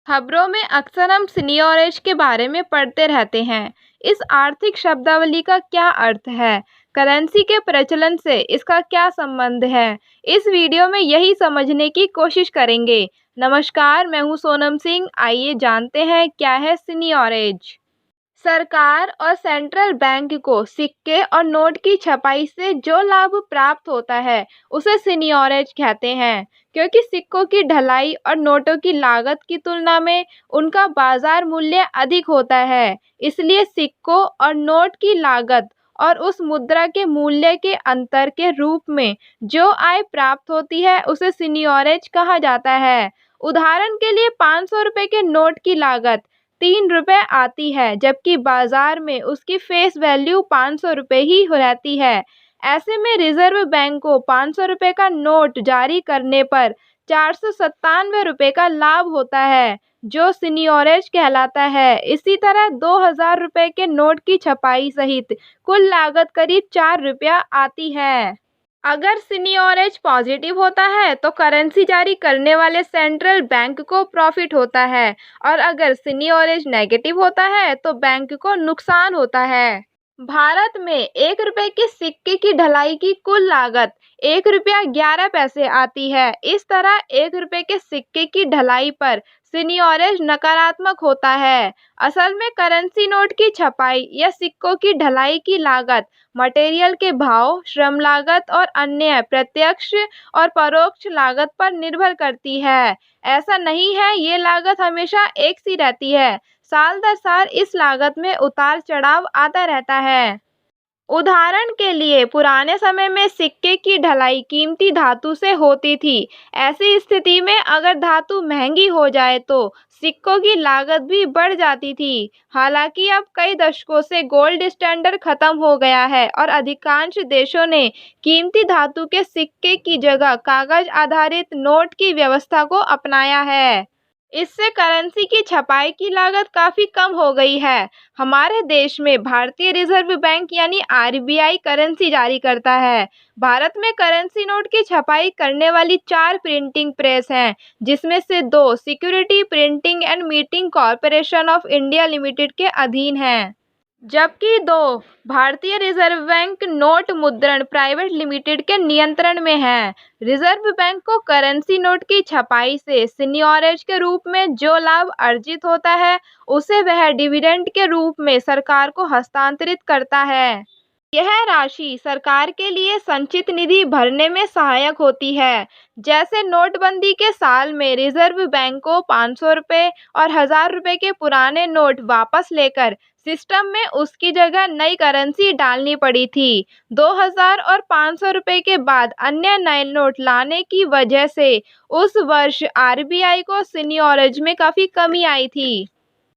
खबरों में अक्सर हम सीनियरेज के बारे में पढ़ते रहते हैं। इस आर्थिक शब्दावली का क्या अर्थ है? करेंसी के प्रचलन से इसका क्या संबंध है? इस वीडियो में यही समझने की कोशिश करेंगे। नमस्कार, मैं हूं सोनम सिंह। आइए जानते हैं क्या है सीनियरेज। सरकार और सेंट्रल बैंक को सिक्के और नोट की छपाई से जो लाभ प्राप्त होता है उसे सीनियरेज कहते हैं। क्योंकि सिक्कों की ढलाई और नोटों की लागत की तुलना में उनका बाजार मूल्य अधिक होता है, इसलिए सिक्कों और नोट की लागत और उस मुद्रा के मूल्य के अंतर के रूप में जो आय प्राप्त होती है उसे सीनियरेज कहा जाता है। उदाहरण के लिए 500 रुपये के नोट की लागत 3 रुपये आती है, जबकि बाजार में उसकी फेस वैल्यू 500 रुपये ही रहती है। ऐसे में रिजर्व बैंक को 500 रुपये का नोट जारी करने पर 497 रुपये का लाभ होता है, जो सीनियरेज कहलाता है। इसी तरह 2000 रुपये के नोट की छपाई सहित कुल लागत करीब 4 रुपया आती है। अगर सीनियरेज पॉजिटिव होता है तो करेंसी जारी करने वाले सेंट्रल बैंक को प्रॉफिट होता है, और अगर सीनियरेज नेगेटिव होता है तो बैंक को नुकसान होता है। भारत में 1 रुपये के सिक्के की ढलाई की कुल लागत 1 रुपया 11 पैसे आती है। इस तरह 1 रुपये के सिक्के की ढलाई पर सीनियरेज नकारात्मक होता है। असल में करेंसी नोट की छपाई या सिक्कों की ढलाई की लागत मटेरियल के भाव, श्रम लागत और अन्य प्रत्यक्ष और परोक्ष लागत पर निर्भर करती है। ऐसा नहीं है ये लागत हमेशा एक सी रहती है। साल दर साल इस लागत में उतार चढ़ाव आता रहता है। उदाहरण के लिए पुराने समय में सिक्के की ढलाई कीमती धातु से होती थी। ऐसी स्थिति में अगर धातु महंगी हो जाए तो सिक्कों की लागत भी बढ़ जाती थी। हालांकि अब कई दशकों से गोल्ड स्टैंडर्ड खत्म हो गया है और अधिकांश देशों ने कीमती धातु के सिक्के की जगह कागज आधारित नोट की व्यवस्था को अपनाया है। इससे करेंसी की छपाई की लागत काफ़ी कम हो गई है। हमारे देश में भारतीय रिजर्व बैंक यानी आरबीआई करेंसी जारी करता है। भारत में करेंसी नोट की छपाई करने वाली 4 प्रिंटिंग प्रेस हैं, जिसमें से 2 security printing and meeting corporation of India limited के अधीन हैं, जबकि 2 भारतीय रिजर्व बैंक नोट मुद्रण प्राइवेट लिमिटेड के नियंत्रण में है। रिजर्व बैंक को करेंसी नोट की छपाई से सीनियरेज के रूप में जो लाभ अर्जित होता है उसे वह डिविडेंड के रूप में सरकार को हस्तांतरित करता है। यह राशि सरकार के लिए संचित निधि भरने में सहायक होती है। जैसे नोटबंदी के साल में रिजर्व बैंक को 500 रुपये और 1000 रुपये के पुराने नोट वापस लेकर सिस्टम में उसकी जगह नई करेंसी डालनी पड़ी थी। 2000 और 500 रुपये के बाद अन्य नए नोट लाने की वजह से उस वर्ष आरबीआई को सीनियरेज में काफ़ी कमी आई थी।